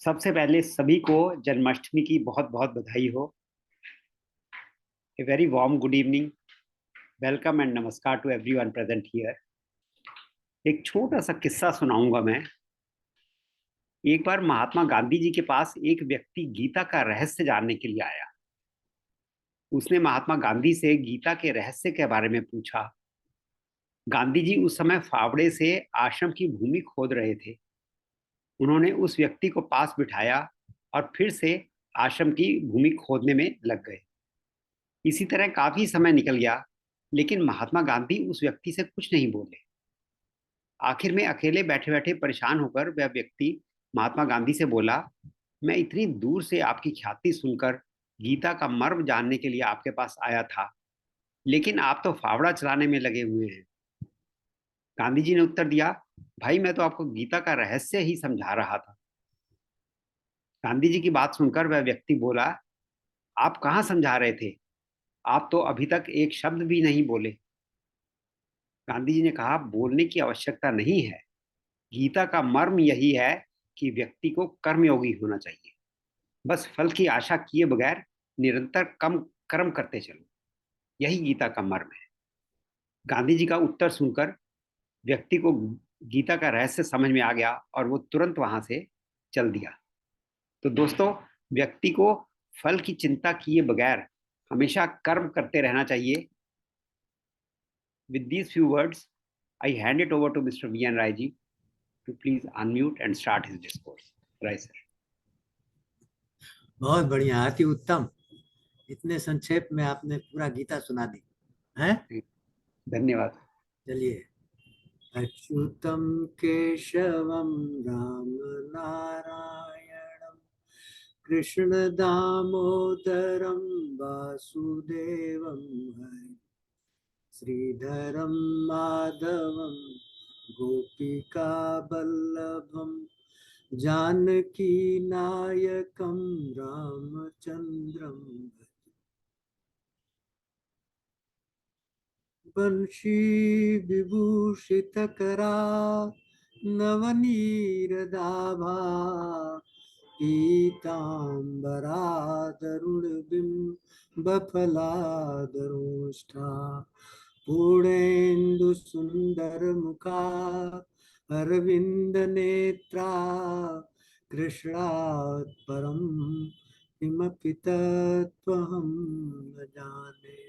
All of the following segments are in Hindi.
सबसे पहले सभी को जन्माष्टमी की बहुत बहुत बधाई हो। A very warm good evening, welcome and नमस्कार टू एवरीवन प्रेजेंट हियर। एक छोटा सा किस्सा सुनाऊंगा मैं। एक बार महात्मा गांधी जी के पास एक व्यक्ति गीता का रहस्य जानने के लिए आया। उसने महात्मा गांधी से गीता के रहस्य के बारे में पूछा। गांधी जी उस समय फावड़े से आश्रम की भूमि खोद रहे थे। उन्होंने उस व्यक्ति को पास बिठाया और फिर से आश्रम की भूमि खोदने में लग गए। इसी तरह काफी समय निकल गया, लेकिन महात्मा गांधी उस व्यक्ति से कुछ नहीं बोले। आखिर में अकेले बैठे बैठे परेशान होकर वह व्यक्ति महात्मा गांधी से बोला, मैं इतनी दूर से आपकी ख्याति सुनकर गीता का मर्म जानने के लिए आपके पास आया था, लेकिन आप तो फावड़ा चलाने में लगे हुए हैं। गांधी जी ने उत्तर दिया, भाई मैं तो आपको गीता का रहस्य ही समझा रहा था। गांधी जी की बात सुनकर वह व्यक्ति बोला, आप कहाँ समझा रहे थे? आप तो अभी तक एक शब्द भी नहीं बोले। गांधी जी ने कहा, बोलने की आवश्यकता नहीं है। गीता का मर्म यही है कि व्यक्ति को कर्मयोगी होना चाहिए। बस फल की आशा किए बगैर निरंतर कम कर्म करते चलो, यही गीता का मर्म है। गांधी जी का उत्तर सुनकर व्यक्ति को गीता का रहस्य समझ में आ गया और वो तुरंत वहां से चल दिया। तो दोस्तों, व्यक्ति को फल की चिंता किए बगैर हमेशा कर्म करते रहना चाहिए। With these few words, I hand it over to Mr. V.N. Rai ji to please unmute and start his discourse. Rai sir. बहुत बढ़िया, अति उत्तम। इतने संक्षेप में आपने पूरा गीता सुना दी है। धन्यवाद। चलिए। अच्युतम केशवम राम नारायणम कृष्ण दामोदरम वासुदेवम हरि श्रीधरम माधवम गोपिका वल्लभम जानकी नायकम रामचंद्रम वंशी विभूषितकरा नवनीरदाभा पीताम्बरादरुणबिम्बफलादरोष्ठा पूर्णेन्दुसुन्दरमुखा अरविन्दनेत्रा कृष्णात् परं किमपि तत्त्वहं न जाने।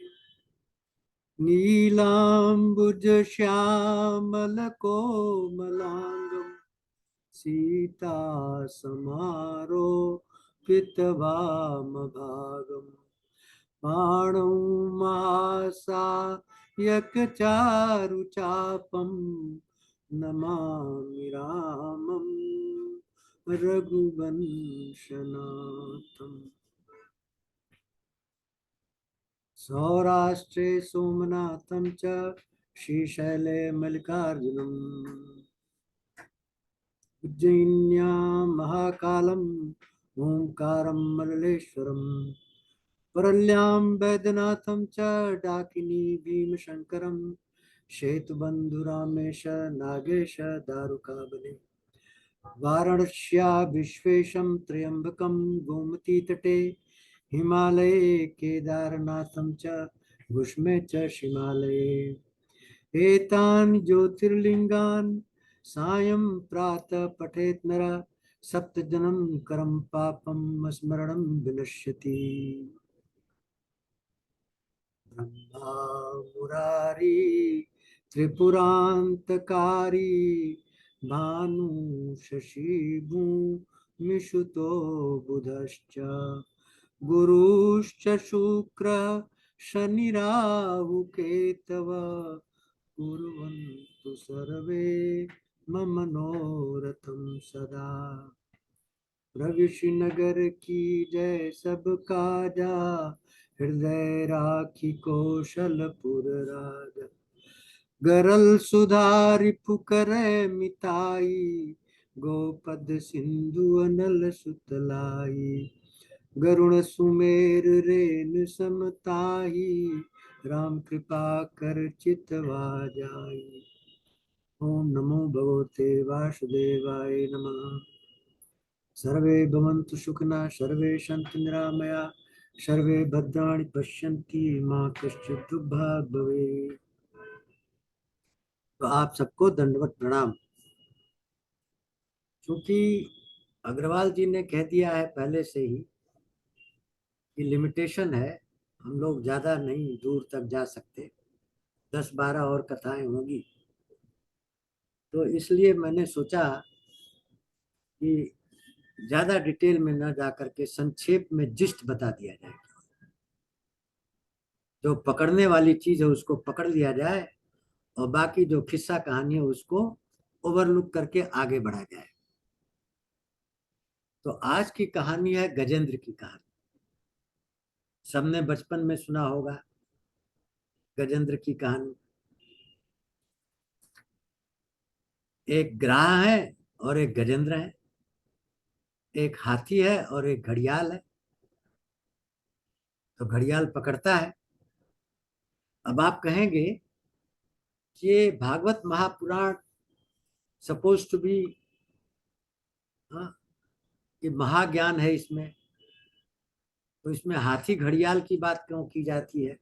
नीलाम्बुजश्यामलकोमलाङ्गं सीतासमारोपितवामभागं बाणौ महासायकचारुचापं नमामि रामं रघुवंशनाथम्। सौराष्ट्रे सोमनाथं च श्रीशैले मल्लिकार्जुनम् उज्जयिन्यां महाकालम् ओंकारं मल्लेश्वरम् परल्यां वैद्यनाथं च डाकिनी भीमशङ्करं श्वेतबन्धुरामेश नागेश दारुकावले वाराणस्या विश्वेशं त्र्यम्बकं गोमतीतटे हिमालये केदारनाथं च भुष्मे च हिमालये एतानि ज्योतिर्लिङ्गानि सायं प्रातः पठेत् नरः सप्तजन्म करं पापं स्मरणं विनश्यति। ब्रह्मा मुरारी त्रिपुरान्तकारी भानु शशि भूमिसुतो बुधश्च गुरुश्च शुक्र शनिराहुकेतव कुर्वन्तु सर्वे मम मनोरथं सदा। प्रविशनगर की जय सब काजा हृदय राखी कौशलपुर राजा गरल सुधारि पुकर मिताई गोपद सिंधु अनल सुतलाई गरुण सुमेर रेन समताही राम कृपा कर चितवा जाई। ओम नमो भगवते वासुदेवाय नमः। सर्वे भवन्तु सुखिनः, सर्वे सन्तु निरामया, सर्वे भद्राणि पश्यन्ति मां कश्चित् दुर्भाग् भवेत्। तो आप सबको दंडवत प्रणाम। क्योंकि अग्रवाल जी ने कह दिया है पहले से ही कि लिमिटेशन है, हम लोग ज्यादा नहीं दूर तक जा सकते, 10-12 और कथाएं होंगी। तो इसलिए मैंने सोचा कि ज्यादा डिटेल में न जाकर के संक्षेप में जिस्ट बता दिया जाए। जो पकड़ने वाली चीज है उसको पकड़ लिया जाए और बाकी जो किस्सा कहानी है उसको ओवरलुक करके आगे बढ़ा जाए। तो आज की कहानी है गजेंद्र की कहानी। सबने बचपन में सुना होगा गजेंद्र की कहानी। एक ग्राह है और एक गजेंद्र है, एक हाथी है और एक घड़ियाल है। तो घड़ियाल पकड़ता है। अब आप कहेंगे कि ये Bhagavata Mahapurana suppose to be, कि महाज्ञान है इसमें, तो इसमें हाथी घड़ियाल की बात क्यों की जाती है?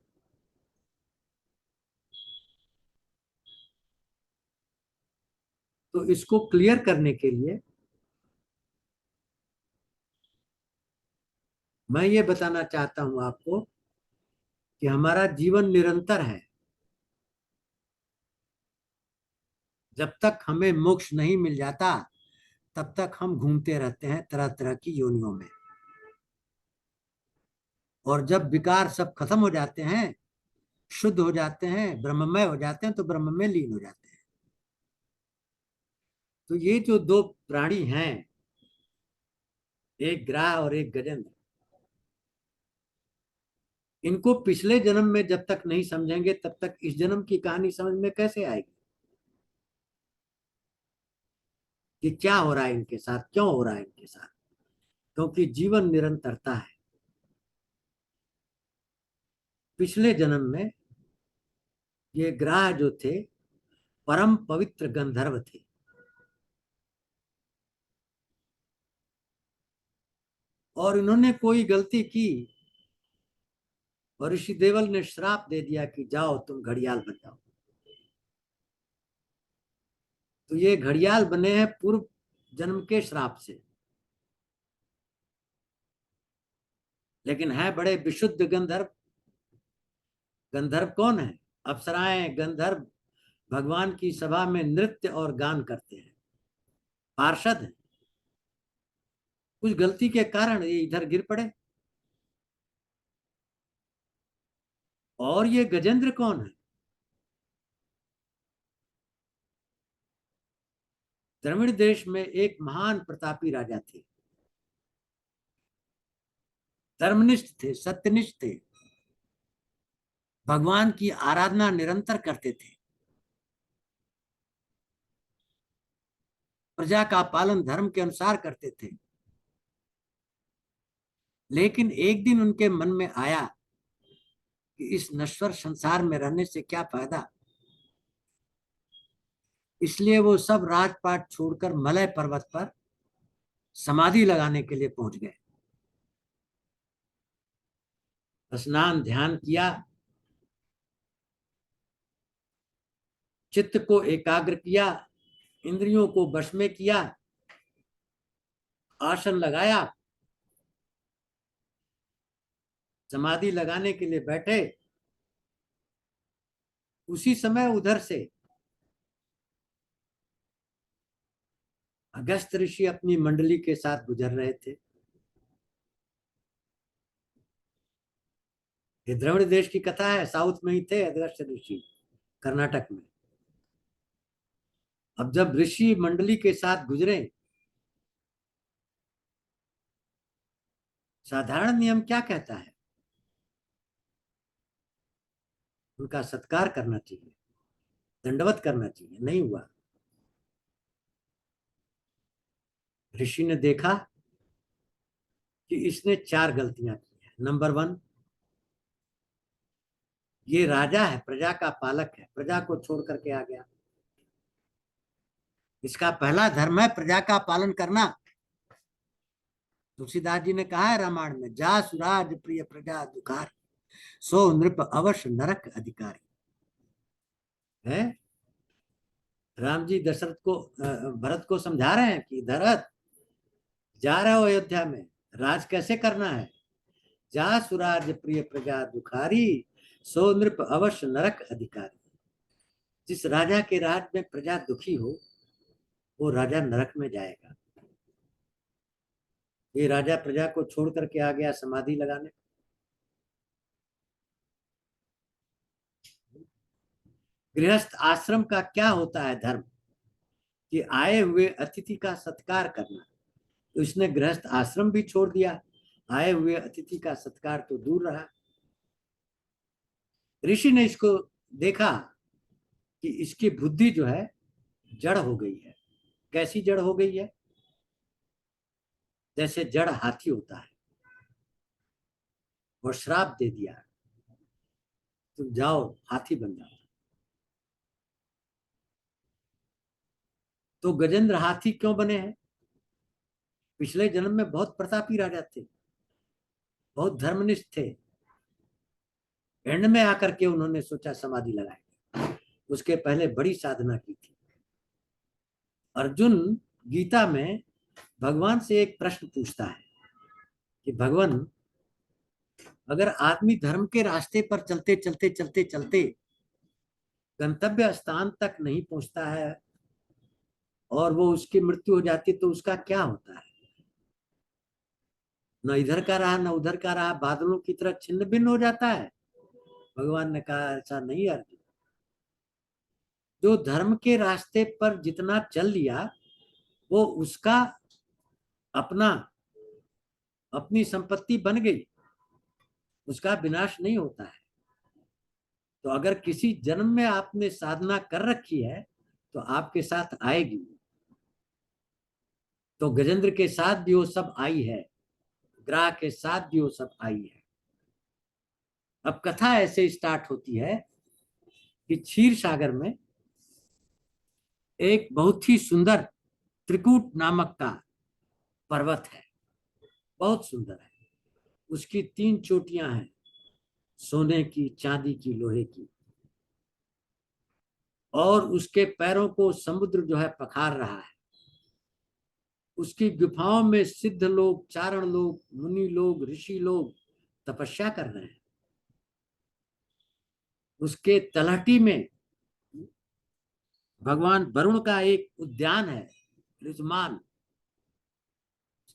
तो इसको क्लियर करने के लिए मैं ये बताना चाहता हूं आपको कि हमारा जीवन निरंतर है। जब तक हमें मोक्ष नहीं मिल जाता तब तक हम घूमते रहते हैं तरह तरह की योनियों में। और जब विकार सब खत्म हो जाते हैं, शुद्ध हो जाते हैं, ब्रह्ममय हो जाते हैं, तो ब्रह्म में लीन हो जाते हैं। तो ये जो दो प्राणी हैं, एक ग्राह और एक गजेंद्र, इनको पिछले जन्म में जब तक नहीं समझेंगे तब तक इस जन्म की कहानी समझ में कैसे आएगी कि क्या हो रहा है इनके साथ, क्यों हो रहा है इनके साथ? क्योंकि जीवन निरंतरता है। पिछले जन्म में ये ग्राह जो थे परम पवित्र गंधर्व थे। और इन्होंने कोई गलती की और ऋषि देवल ने श्राप दे दिया कि जाओ तुम घड़ियाल बन जाओ। तो ये घड़ियाल बने हैं पूर्व जन्म के श्राप से। लेकिन है बड़े विशुद्ध गंधर्व। गंधर्व कौन है? अप्सराएं, गंधर्व भगवान की सभा में नृत्य और गान करते हैं, पार्षद हैं। कुछ गलती के कारण ये इधर गिर पड़े। और ये गजेंद्र कौन है? द्रविड़ देश में एक महान प्रतापी राजा थे। धर्मनिष्ठ थे, सत्यनिष्ठ थे, भगवान की आराधना निरंतर करते थे, प्रजा का पालन धर्म के अनुसार करते थे। लेकिन एक दिन उनके मन में आया कि इस नश्वर संसार में रहने से क्या फायदा। इसलिए वो सब राजपाट छोड़कर मलय पर्वत पर समाधि लगाने के लिए पहुंच गए। स्नान ध्यान किया, चित्त को एकाग्र किया, इंद्रियों को वश में किया, आसन लगाया, समाधि लगाने के लिए बैठे। उसी समय उधर से अगस्त ऋषि अपनी मंडली के साथ गुजर रहे थे। ये द्रविड़ देश की कथा है, साउथ में ही थे अगस्त ऋषि, कर्नाटक में। अब जब ऋषि मंडली के साथ गुजरे, साधारण नियम क्या कहता है? उनका सत्कार करना चाहिए, दंडवत करना चाहिए। नहीं हुआ। ऋषि ने देखा कि इसने 4 गलतियां की है। नंबर 1, ये राजा है, प्रजा का पालक है, प्रजा को छोड़ करके आ गया। इसका पहला धर्म है प्रजा का पालन करना। तुलसीदास जी ने कहा है रामायण में, जा सुराज प्रिय प्रजा दुखार, सो नृप अवश्य नरक अधिकारी। है राम जी दशरथ को भरत को समझा रहे हैं कि भरत, जा रहे हो अयोध्या में, राज कैसे करना है। जा सुराज प्रिय प्रजा दुखारी, सो नृप अवश्य नरक अधिकारी। जिस राजा के राज में प्रजा दुखी हो, वो राजा नरक में जाएगा। ये राजा प्रजा को छोड़ करके आ गया समाधि लगाने। गृहस्थ आश्रम का क्या होता है धर्म, कि आए हुए अतिथि का सत्कार करना। तो इसने गृहस्थ आश्रम भी छोड़ दिया, आए हुए अतिथि का सत्कार तो दूर रहा। ऋषि ने इसको देखा कि इसकी बुद्धि जो है जड़ हो गई है। कैसी जड़ हो गई है, जैसे जड़ हाथी होता है, और श्राप दे दिया, तुम जाओ हाथी बन जाओ। तो गजेंद्र हाथी क्यों बने हैं? पिछले जन्म में बहुत प्रतापी राजा थे, बहुत धर्मनिष्ठ थे। एंड में आकर के उन्होंने सोचा समाधि लगाएंगे, उसके पहले बड़ी साधना की थी। अर्जुन गीता में भगवान से एक प्रश्न पूछता है कि भगवान, अगर आदमी धर्म के रास्ते पर चलते चलते चलते चलते गंतव्य स्थान तक नहीं पहुंचता है और वो उसकी मृत्यु हो जाती है, तो उसका क्या होता है? न इधर का रहा न उधर का रहा, बादलों की तरह छिन्न भिन्न हो जाता है। भगवान ने कहा, ऐसा नहीं अर्जुन, जो धर्म के रास्ते पर जितना चल लिया, वो उसका अपना अपनी संपत्ति बन गई, उसका विनाश नहीं होता है। तो अगर किसी जन्म में आपने साधना कर रखी है, तो आपके साथ आएगी। तो गजेंद्र के साथ भी वो सब आई है, ग्राह के साथ भी वो सब आई है। अब कथा ऐसे स्टार्ट होती है कि क्षीर सागर में एक बहुत ही सुंदर त्रिकूट नामक का पर्वत है, बहुत सुंदर है। उसकी 3 चोटियां हैं, सोने की, चांदी की, लोहे की, और उसके पैरों को समुद्र जो है पखार रहा है। उसकी गुफाओं में सिद्ध लोग, चारण लोग, मुनि लोग, ऋषि लोग तपस्या कर रहे हैं। उसके तलहटी में भगवान वरुण का एक उद्यान है, रिजमान,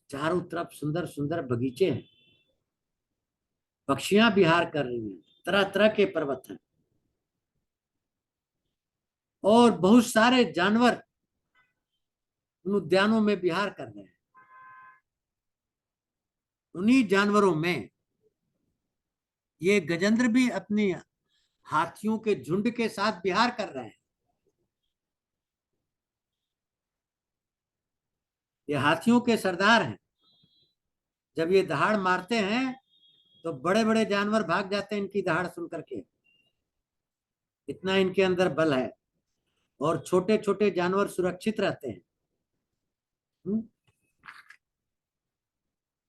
चारों तरफ सुंदर सुंदर बगीचे हैं, पक्षियां विहार कर रही हैं, तरह तरह के पर्वत हैं, और बहुत सारे जानवर उन उद्यानों में विहार कर रहे हैं। उन्हीं जानवरों में ये गजेंद्र भी अपनी हाथियों के झुंड के साथ विहार कर रहे हैं। ये हाथियों के सरदार हैं। जब ये दहाड़ मारते हैं तो बड़े बड़े जानवर भाग जाते हैं इनकी दहाड़ सुन करके, इतना इनके अंदर बल है। और छोटे छोटे जानवर सुरक्षित रहते हैं।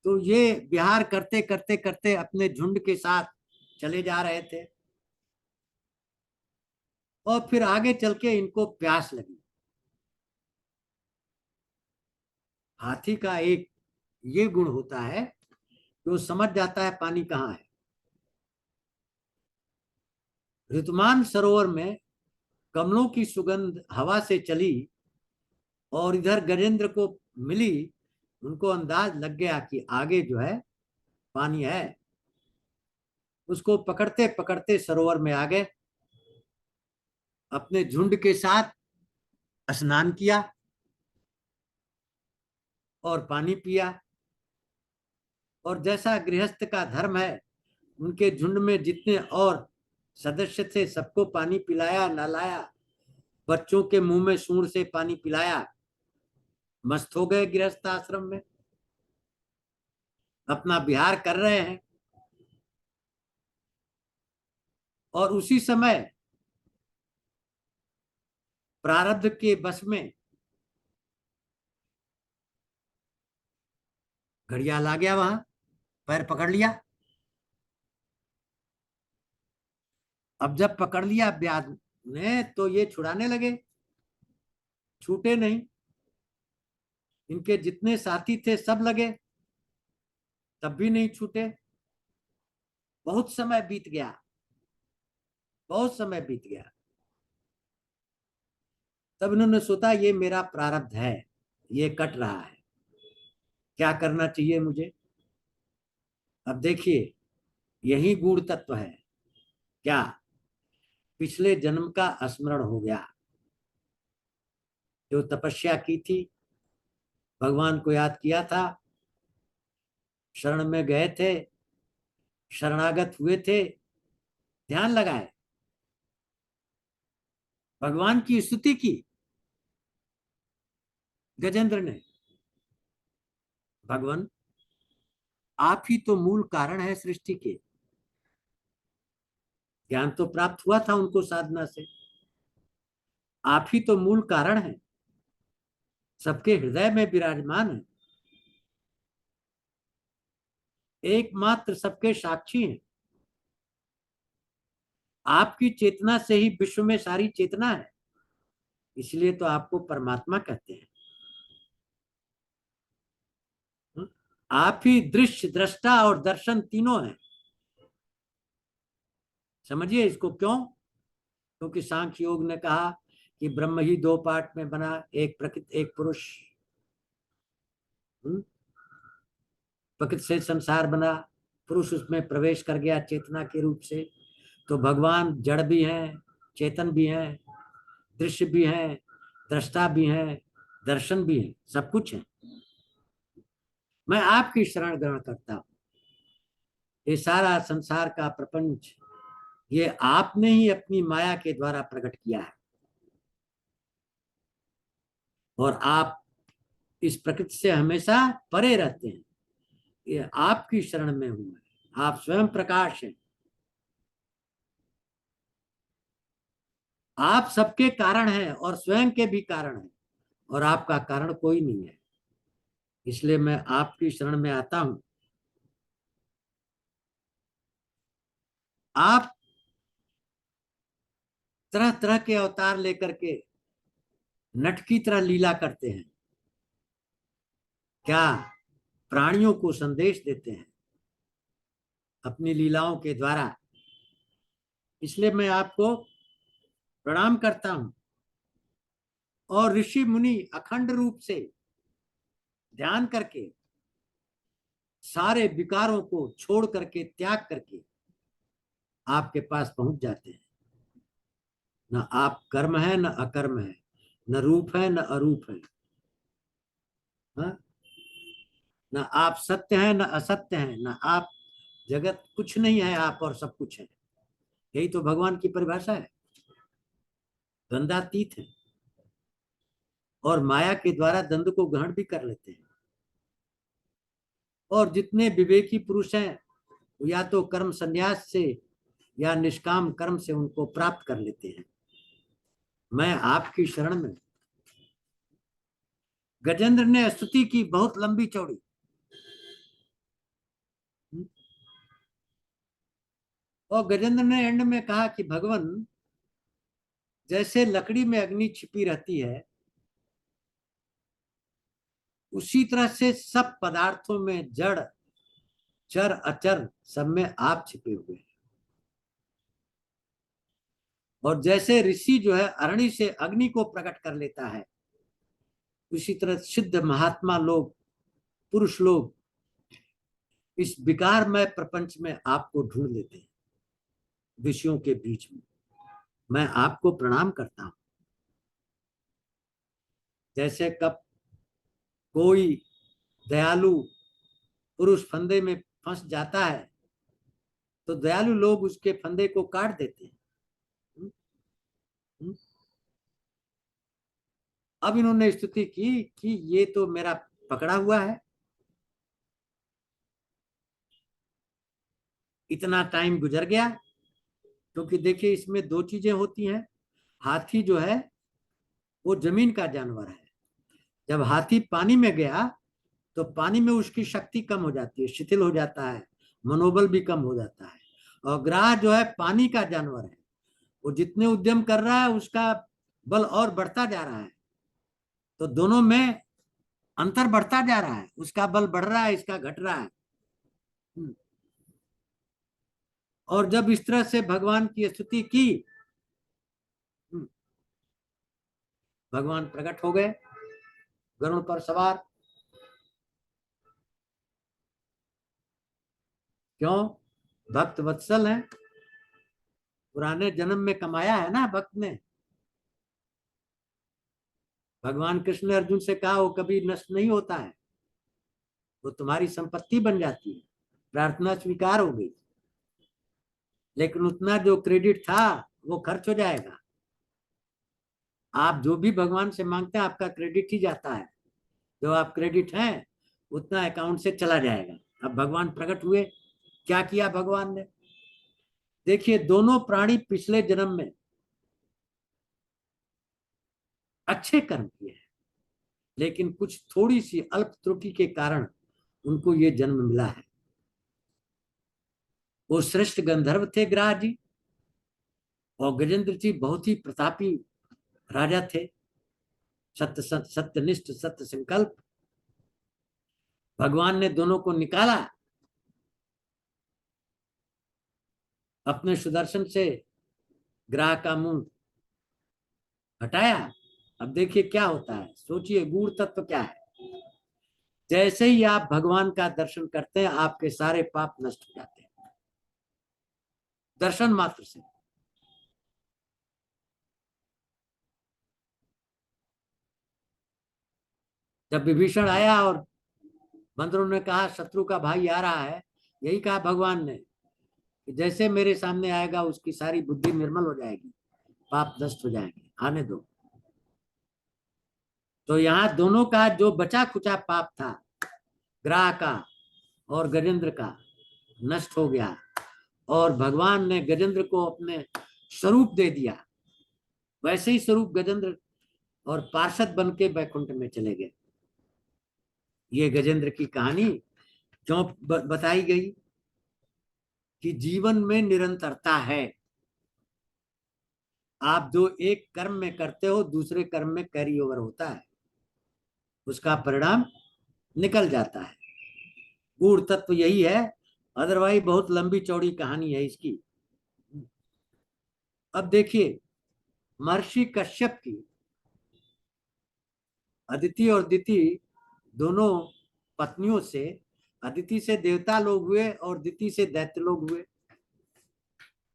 तो ये विहार करते करते करते अपने झुंड के साथ चले जा रहे थे, और फिर आगे चल के इनको प्यास लगी। हाथी का एक ये गुण होता है कि वो समझ जाता है पानी कहाँ है। ऋतुमान सरोवर में कमलों की सुगंध हवा से चली, और इधर गजेंद्र को मिली। उनको अंदाज लग गया कि आगे जो है पानी है। उसको पकड़ते पकड़ते सरोवर में आ गए, अपने झुंड के साथ स्नान किया और पानी पिया। और जैसा गृहस्थ का धर्म है, उनके झुंड में जितने और सदस्य थे सबको पानी पिलाया, नहलाया, बच्चों के मुंह में सूंड से पानी पिलाया। मस्त हो गए गृहस्थ आश्रम में, अपना विहार कर रहे हैं। और उसी समय प्रारब्ध के बस में घड़ियाल आ गया वहां, पैर पकड़ लिया। अब जब पकड़ लिया ब्याज ने तो ये छुड़ाने लगे, छूटे नहीं। इनके जितने साथी थे सब लगे, तब भी नहीं छूटे। बहुत समय बीत गया, बहुत समय बीत गया। तब इन्होंने सोचा ये मेरा प्रारब्ध है, ये कट रहा है, क्या करना चाहिए मुझे। अब देखिए, यही गूढ़ तत्व है। क्या? पिछले जन्म का स्मरण हो गया। जो तपस्या की थी, भगवान को याद किया था, शरण में गए थे, शरणागत हुए थे, ध्यान लगाए, भगवान की स्तुति की गजेंद्र ने। भगवान, आप ही तो मूल कारण है सृष्टि के। ज्ञान तो प्राप्त हुआ था उनको साधना से, आप ही तो मूल कारण है, सबके हृदय में विराजमान है, एकमात्र सबके साक्षी हैं। आपकी चेतना से ही विश्व में सारी चेतना है, इसलिए तो आपको परमात्मा कहते हैं। आप ही दृश्य, दृष्टा और दर्शन तीनों हैं। समझिए इसको क्यों? क्योंकि सांख्य योग ने कहा कि ब्रह्म ही दो पार्ट में बना, एक प्रकृति एक पुरुष। प्रकृति से संसार बना, पुरुष उसमें प्रवेश कर गया चेतना के रूप से। तो भगवान जड़ भी हैं, चेतन भी हैं, दृश्य भी हैं, दृष्टा भी हैं, दर्शन भी हैं, सब कुछ है। मैं आपकी शरण ग्रहण करता हूं। ये सारा संसार का प्रपंच, ये आपने ही अपनी माया के द्वारा प्रकट किया है, और आप इस प्रकृति से हमेशा परे रहते हैं। ये आपकी शरण में हूं मैं, आप स्वयं प्रकाश हैं। आप सबके कारण हैं और स्वयं के भी कारण हैं, और आपका कारण कोई नहीं है। इसलिए मैं आपकी शरण में आता हूं। आप तरह तरह के अवतार लेकर के नट की तरह लीला करते हैं, क्या प्राणियों को संदेश देते हैं अपनी लीलाओं के द्वारा। इसलिए मैं आपको प्रणाम करता हूं। और ऋषि मुनि अखंड रूप से ध्यान करके, सारे विकारों को छोड़ करके, त्याग करके आपके पास पहुंच जाते हैं। न आप कर्म है न अकर्म है, न रूप है न अरूप है, हा? न आप सत्य है न असत्य है, न आप जगत, कुछ नहीं है आप और सब कुछ है। यही तो भगवान की परिभाषा है। द्वंद्वातीत है, और माया के द्वारा द्वंद्व को ग्रहण भी कर लेते हैं। और जितने विवेकी पुरुष हैं, या तो कर्म संन्यास से या निष्काम कर्म से उनको प्राप्त कर लेते हैं। मैं आपकी शरण में। गजेंद्र ने स्तुति की बहुत लंबी चौड़ी। और गजेंद्र ने एंड में कहा कि भगवान, जैसे लकड़ी में अग्नि छिपी रहती है, उसी तरह से सब पदार्थों में, जड़ चर अचर, सब में आप छिपे हुए हैं। और जैसे ऋषि जो है अरणि से अग्नि को प्रकट कर लेता है, उसी तरह सिद्ध महात्मा लोग, पुरुष लोग इस विकारमय प्रपंच में आपको ढूंढ लेते हैं, विषयों के बीच में। मैं आपको प्रणाम करता हूं। जैसे कब कोई दयालु पुरुष फंदे में फंस जाता है, तो दयालु लोग उसके फंदे को काट देते हैं। अब इन्होंने स्तुति की कि ये तो मेरा पकड़ा हुआ है। इतना टाइम गुजर गया, क्योंकि देखिए इसमें दो चीजें होती हैं। हाथी जो है वो जमीन का जानवर है। जब हाथी पानी में गया तो पानी में उसकी शक्ति कम हो जाती है, शिथिल हो जाता है, मनोबल भी कम हो जाता है। और ग्राह जो है पानी का जानवर है, वो जितने उद्यम कर रहा है उसका बल और बढ़ता जा रहा है। तो दोनों में अंतर बढ़ता जा रहा है, उसका बल बढ़ रहा है, इसका घट रहा है। और जब इस तरह से भगवान की स्तुति की, भगवान प्रकट हो गए गरुड़ पर सवार। क्यों? भक्त वत्सल है, पुराने जन्म में कमाया है ना भक्त ने। भगवान कृष्ण ने अर्जुन से कहा वो कभी नष्ट नहीं होता है, वो तुम्हारी संपत्ति बन जाती है। प्रार्थना स्वीकार हो गई, लेकिन उतना जो क्रेडिट था वो खर्च हो जाएगा। आप जो भी भगवान से मांगते हैं आपका क्रेडिट ही जाता है, जो आप क्रेडिट है उतना अकाउंट से चला जाएगा। अब भगवान प्रकट हुए, क्या किया भगवान ने? देखिए, दोनों प्राणी पिछले जन्म में अच्छे कर्म किए हैं, लेकिन कुछ थोड़ी सी अल्प त्रुटि के कारण उनको ये जन्म मिला है। वो श्रेष्ठ गंधर्व थे ग्राह जी, और गजेंद्र जी बहुत ही प्रतापी राजा थे, सत्यनिष्ठ, सत्य संकल्प। भगवान ने दोनों को निकाला, अपने सुदर्शन से ग्राह का मुंह हटाया। अब देखिए क्या होता है, सोचिए गूढ़ तत्व क्या है। जैसे ही आप भगवान का दर्शन करते हैं आपके सारे पाप नष्ट हो जाते हैं, दर्शन मात्र से। जब विभीषण आया और बंदरों ने कहा शत्रु का भाई आ रहा है, यही कहा भगवान ने कि जैसे मेरे सामने आएगा उसकी सारी बुद्धि निर्मल हो जाएगी, पाप नष्ट हो जाएंगे, आने दो। तो यहाँ दोनों का जो बचा खुचा पाप था, ग्राह का और गजेंद्र का, नष्ट हो गया। और भगवान ने गजेंद्र को अपने स्वरूप दे दिया। वैसे ही स्वरूप गजेंद्र और पार्षद बन के बैकुंठ में चले गए। ये गजेंद्र की कहानी क्यों बताई गई? कि जीवन में निरंतरता है। आप जो एक कर्म में करते हो दूसरे कर्म में कैरी ओवर होता है, उसका परिणाम निकल जाता है। गूढ़ तत्व यही है, अदरवाइज बहुत लंबी चौड़ी कहानी है इसकी। अब देखिए, महर्षि कश्यप की अदिति और दिति दोनों पत्नियों से, अदिति से देवता लोग हुए और दिति से दैत्य लोग हुए।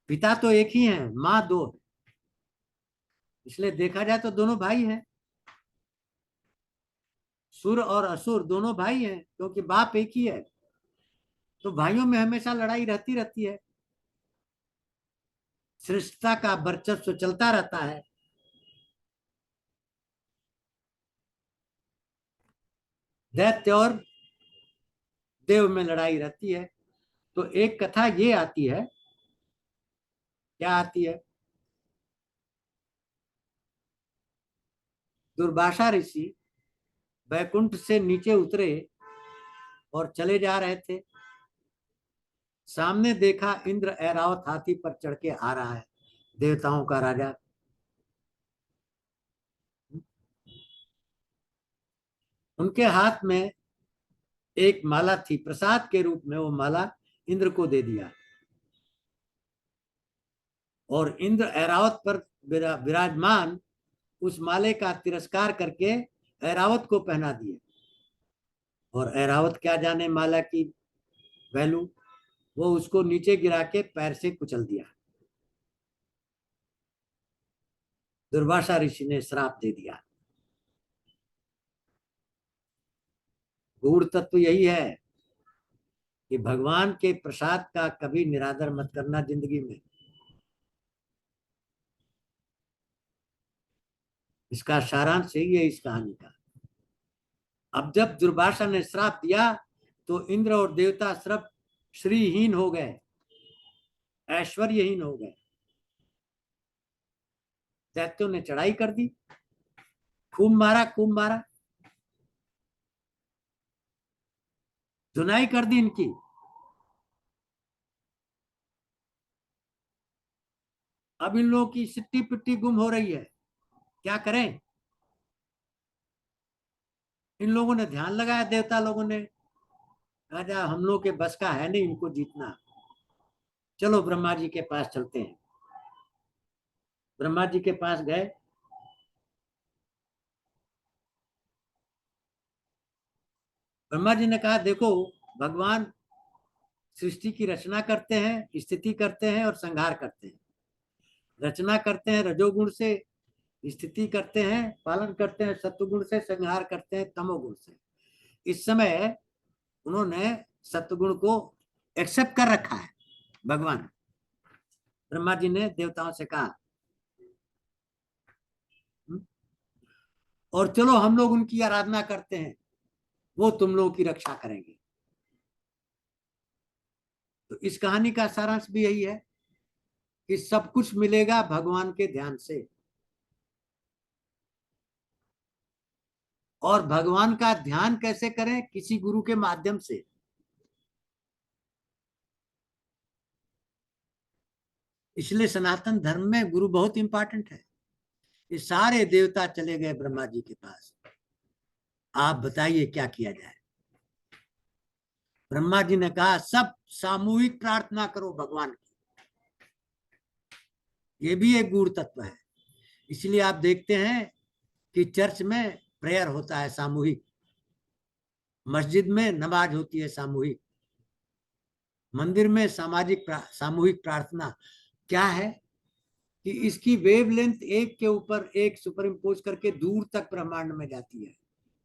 पिता तो एक ही है, माँ दो है, इसलिए देखा जाए तो दोनों भाई हैं। सुर और असुर दोनों भाई हैं, क्योंकि बाप एक ही है। तो भाइयों में हमेशा लड़ाई रहती रहती है, श्रेष्ठता का वर्चस्व चलता रहता है। दैत्य और देव में लड़ाई रहती है। तो एक कथा ये आती है, क्या आती है? दुर्वासा ऋषि बैकुंठ से नीचे उतरे और चले जा रहे थे। सामने देखा इंद्र ऐरावत हाथी पर चढ़ के आ रहा है, देवताओं का राजा। उनके हाथ में एक माला थी, प्रसाद के रूप में वो माला इंद्र को दे दिया। और इंद्र ऐरावत पर विराजमान उस माले का तिरस्कार करके ऐरावत को पहना दिए। और ऐरावत क्या जाने माला की वैल्यू, वो उसको नीचे गिरा के पैर से कुचल दिया। दुर्वासा ऋषि ने श्राप दे दिया। गूढ़ तत्व यही है कि भगवान के प्रसाद का कभी निरादर मत करना जिंदगी में। इसका सारांश यही है इस कहानी का। अब जब दुर्वासा ने श्राप दिया तो इंद्र और देवता सब श्रीहीन हो गए, ऐश्वर्यहीन हो गए। दैत्यों ने चढ़ाई कर दी, खूब मारा खूब मारा। धुनाई कर दी इनकी। अब इन लोगों की सिट्टी पिट्टी गुम हो रही है, क्या करें। इन लोगों ने ध्यान लगाया, देवता लोगों ने, राजा हम लोग के बस का है नहीं इनको जीतना, चलो ब्रह्मा जी के पास चलते हैं। ब्रह्मा जी के पास गए। ब्रह्मा जी ने कहा देखो, भगवान सृष्टि की रचना करते हैं, स्थिति करते हैं और संहार करते हैं। रचना करते हैं रजोगुण से, स्थिति करते हैं, पालन करते हैं सत्वगुण से, संहार करते हैं तमोगुण से। इस समय उन्होंने सत्वगुण को एक्सेप्ट कर रखा है भगवान। ब्रह्मा जी ने देवताओं से कहा और चलो हम लोग उनकी आराधना करते हैं, वो तुम लोगों की रक्षा करेंगे। तो इस कहानी का सारांश भी यही है कि सब कुछ मिलेगा भगवान के ध्यान से, और भगवान का ध्यान कैसे करें, किसी गुरु के माध्यम से। इसलिए सनातन धर्म में गुरु बहुत इंपॉर्टेंट है। ये सारे देवता चले गए ब्रह्मा जी के पास, आप बताइए क्या किया जाए। ब्रह्मा जी ने कहा सब सामूहिक प्रार्थना करो भगवान की, ये भी एक गूढ़ तत्व है। इसलिए आप देखते हैं कि चर्च में प्रेयर होता है सामूहिक, मस्जिद में नमाज होती है सामूहिक, मंदिर में सामूहिक प्रार्थना। क्या है कि इसकी वेवलेंथ एक के ऊपर एक सुपर इम्पोज करके दूर तक ब्रह्मांड में जाती है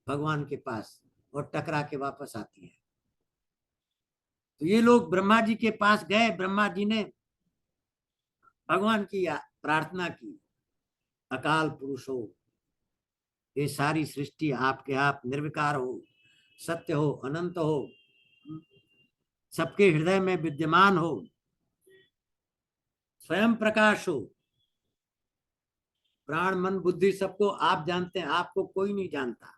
भगवान के पास, और टकरा के वापस आती है। तो ये लोग ब्रह्मा जी के पास गए, ब्रह्मा जी ने भगवान की प्रार्थना की, अकाल पुरुष हो, ये सारी सृष्टि आपके आप निर्विकार हो, सत्य हो, अनंत हो, सबके हृदय में विद्यमान हो, स्वयं प्रकाश हो, प्राण मन बुद्धि सबको आप जानते हैं, आपको कोई नहीं जानता।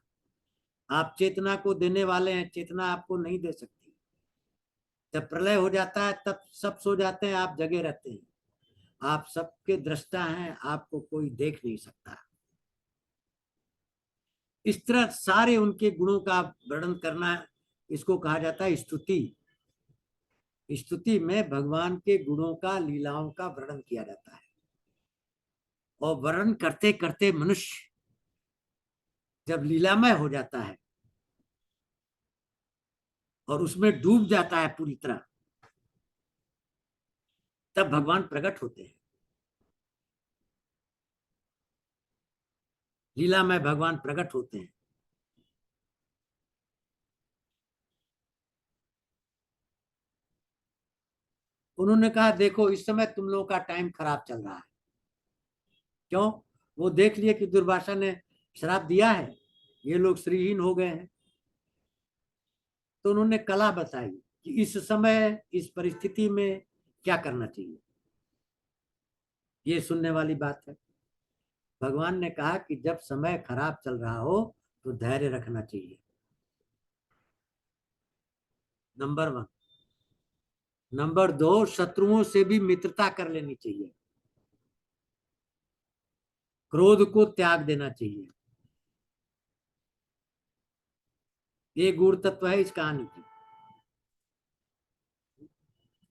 आप चेतना को देने वाले हैं, चेतना आपको नहीं दे सकती। जब प्रलय हो जाता है तब सब सो जाते हैं, आप जगे रहते हैं। आप सबके दृष्टा हैं, आपको कोई देख नहीं सकता। इस तरह सारे उनके गुणों का वर्णन करना, इसको कहा जाता है स्तुति। स्तुति में भगवान के गुणों का, लीलाओं का वर्णन किया जाता है। और वर्णन करते करते मनुष्य जब लीलामय हो जाता है और उसमें डूब जाता है पूरी तरह, तब भगवान प्रकट होते हैं। लीलामय भगवान प्रकट होते हैं। उन्होंने कहा देखो इस समय तुम लोगों का टाइम खराब चल रहा है। क्यों? वो देख लिए कि दुर्वासा ने श्राप दिया है, ये लोग श्रीहीन हो गए हैं। तो उन्होंने कला बताई कि इस समय इस परिस्थिति में क्या करना चाहिए। ये सुनने वाली बात है। भगवान ने कहा कि जब समय खराब चल रहा हो तो धैर्य रखना चाहिए, नंबर 1। नंबर 2, शत्रुओं से भी मित्रता कर लेनी चाहिए, क्रोध को त्याग देना चाहिए। ये गूढ़ तत्व है इस कहानी की।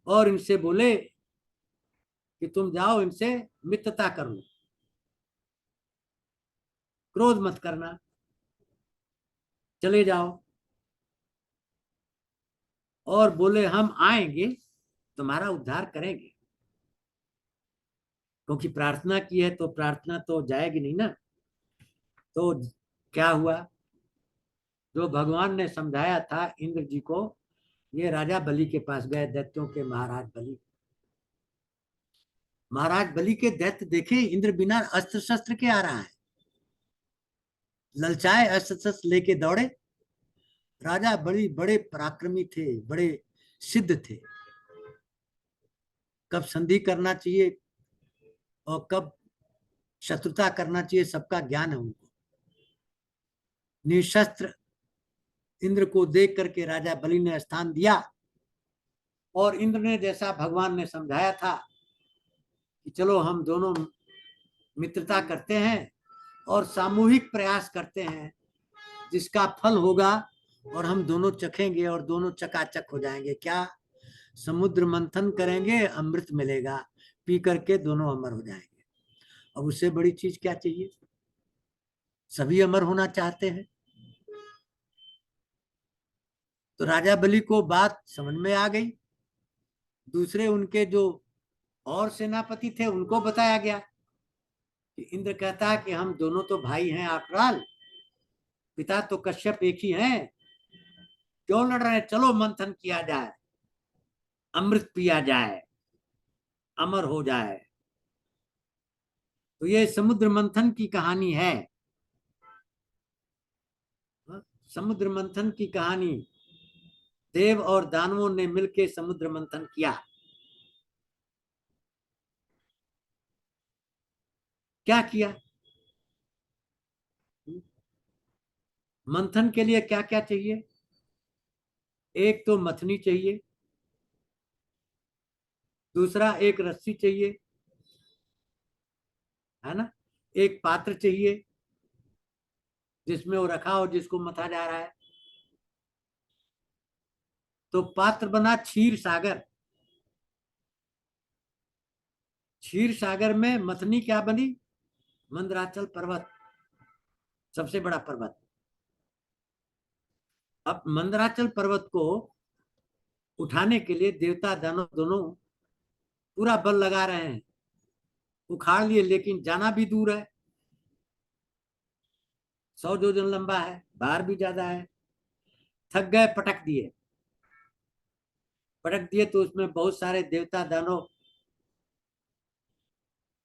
और इनसे बोले कि तुम जाओ इनसे मित्रता कर लो, क्रोध मत करना, चले जाओ। और बोले हम आएंगे, तुम्हारा उद्धार करेंगे। क्योंकि प्रार्थना की है तो प्रार्थना तो जाएगी नहीं ना। तो क्या हुआ, जो भगवान ने समझाया था इंद्र जी को, ये राजा बलि के पास गए, दैत्यों के महाराज बलि। महाराज बलि के दैत्य देखे इंद्र बिना अस्त्र शस्त्र के आ रहा है, ललचाए अस्त्र शस्त्र लेके दौड़े। राजा बड़ी बड़े पराक्रमी थे, बड़े सिद्ध थे, कब संधि करना चाहिए और कब शत्रुता करना चाहिए सबका ज्ञान है उनको। निशस्त्र इंद्र को देख करके राजा बलि ने स्थान दिया और इंद्र ने जैसा भगवान ने समझाया था कि चलो हम दोनों मित्रता करते हैं और सामूहिक प्रयास करते हैं, जिसका फल होगा और हम दोनों चखेंगे और दोनों चकाचक हो जाएंगे। क्या? समुद्र मंथन करेंगे, अमृत मिलेगा, पी करके दोनों अमर हो जाएंगे। अब उससे बड़ी चीज क्या चाहिए? सभी अमर होना चाहते हैं। तो राजा बलि को बात समझ में आ गई। दूसरे उनके जो और सेनापति थे उनको बताया गया कि इंद्र कहता है कि हम दोनों तो भाई हैं, आफ्टर पिता तो कश्यप एक ही हैं, क्यों लड़ रहे हैं? चलो मंथन किया जाए, अमृत पिया जाए, अमर हो जाए। तो ये समुद्र मंथन की कहानी है। समुद्र मंथन की कहानी, देव और दानवों ने मिलकर समुद्र मंथन किया। क्या किया? मंथन के लिए क्या क्या चाहिए? एक तो मथनी चाहिए, दूसरा एक रस्सी चाहिए, है ना, एक पात्र चाहिए जिसमें वो रखा हो, जिसको मथा जा रहा है। तो पात्र बना क्षीर सागर। क्षीर सागर में मथनी क्या बनी? मंदराचल पर्वत, सबसे बड़ा पर्वत। अब मंदराचल पर्वत को उठाने के लिए देवता दानव दोनों पूरा बल लगा रहे हैं, उखाड़ लिए, लेकिन जाना भी दूर है, 100 योजन लंबा है, भार भी ज्यादा है। थक गए, पटक दिए। पटक दिए तो उसमें बहुत सारे देवता दानव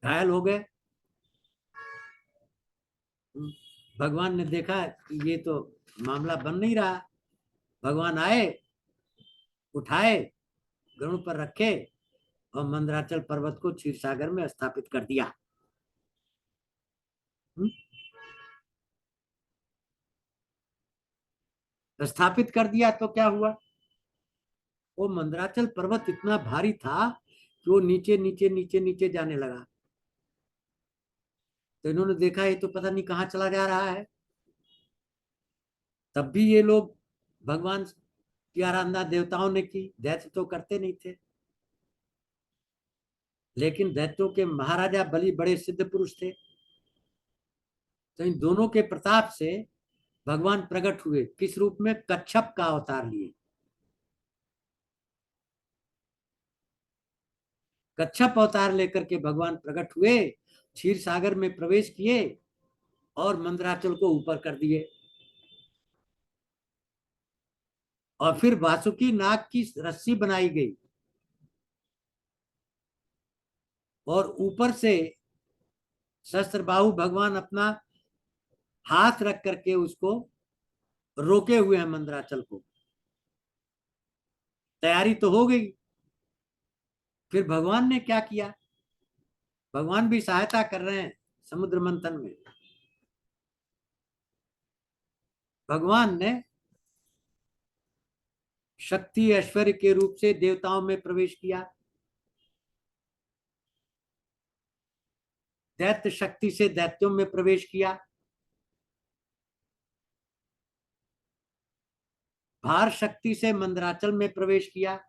घायल हो गए। भगवान ने देखा कि ये तो मामला बन नहीं रहा। भगवान आए, उठाए, गरुड़ पर रखे और मंदराचल पर्वत को क्षीर सागर में स्थापित कर दिया। स्थापित कर दिया तो क्या हुआ? वो मंदराचल पर्वत इतना भारी था कि वो नीचे नीचे नीचे नीचे जाने लगा। तो इन्होंने देखा ये तो पता नहीं कहाँ चला जा रहा है। तब भी ये लोग भगवान की आराधना देवताओं ने की, दैत्य तो करते नहीं थे। लेकिन दैत्यों के महाराजा बलि बड़े सिद्ध पुरुष थे, तो इन दोनों के प्रताप से भगवान प्रकट हुए। किस रूप में? कच्छप का अवतार लिए। कच्छप अवतार लेकर के भगवान प्रकट हुए, क्षीर सागर में प्रवेश किए और मंदराचल को ऊपर कर दिए। और फिर वासुकी नाग की रस्सी बनाई गई और ऊपर से सहस्त्रबाहु भगवान अपना हाथ रख करके उसको रोके हुए हैं मंदराचल को। तैयारी तो हो गई। फिर भगवान ने क्या किया? भगवान भी सहायता कर रहे हैं समुद्र मंथन में। भगवान ने शक्ति ऐश्वर्य के रूप से देवताओं में प्रवेश किया, दैत्य शक्ति से दैत्यों में प्रवेश किया, भार शक्ति से मंदराचल में प्रवेश किया,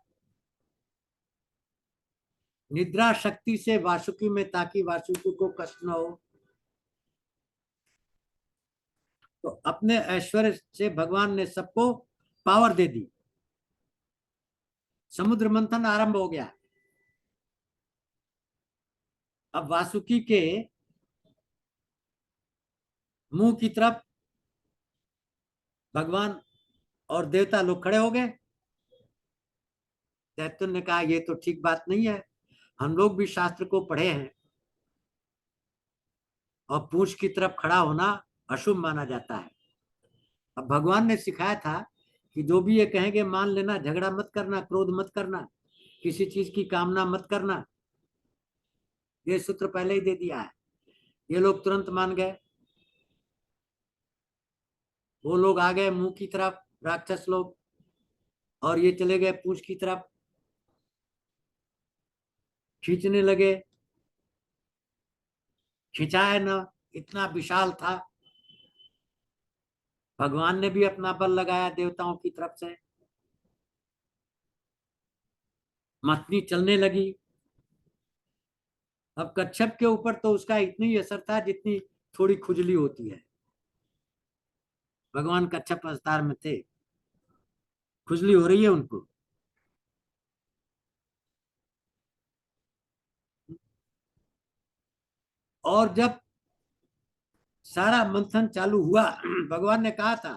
निद्रा शक्ति से वासुकी में, ताकि वासुकी को कष्ट न हो। तो अपने ऐश्वर्य से भगवान ने सबको पावर दे दी। समुद्र मंथन आरंभ हो गया। अब वासुकी के मुंह की तरफ भगवान और देवता लोग खड़े हो गए। दैत्य ने कहा ये तो ठीक बात नहीं है, हम लोग भी शास्त्र को पढ़े हैं और पूंछ की तरफ खड़ा होना अशुभ माना जाता है। अब भगवान ने सिखाया था कि जो भी ये कहेंगे मान लेना, झगड़ा मत करना, क्रोध मत करना, किसी चीज की कामना मत करना। ये सूत्र पहले ही दे दिया है। ये लोग तुरंत मान गए। वो लोग आ गए मुंह की तरफ, राक्षस लोग, और ये चले गए पूंछ की तरफ, खींचने लगे। खिंचाए न, इतना विशाल था। भगवान ने भी अपना बल लगाया देवताओं की तरफ से, मथनी चलने लगी। अब कच्छप के ऊपर तो उसका इतनी ही असर था जितनी थोड़ी खुजली होती है। भगवान कच्छप अवतार में थे, खुजली हो रही है उनको। और जब सारा मंथन चालू हुआ, भगवान ने कहा था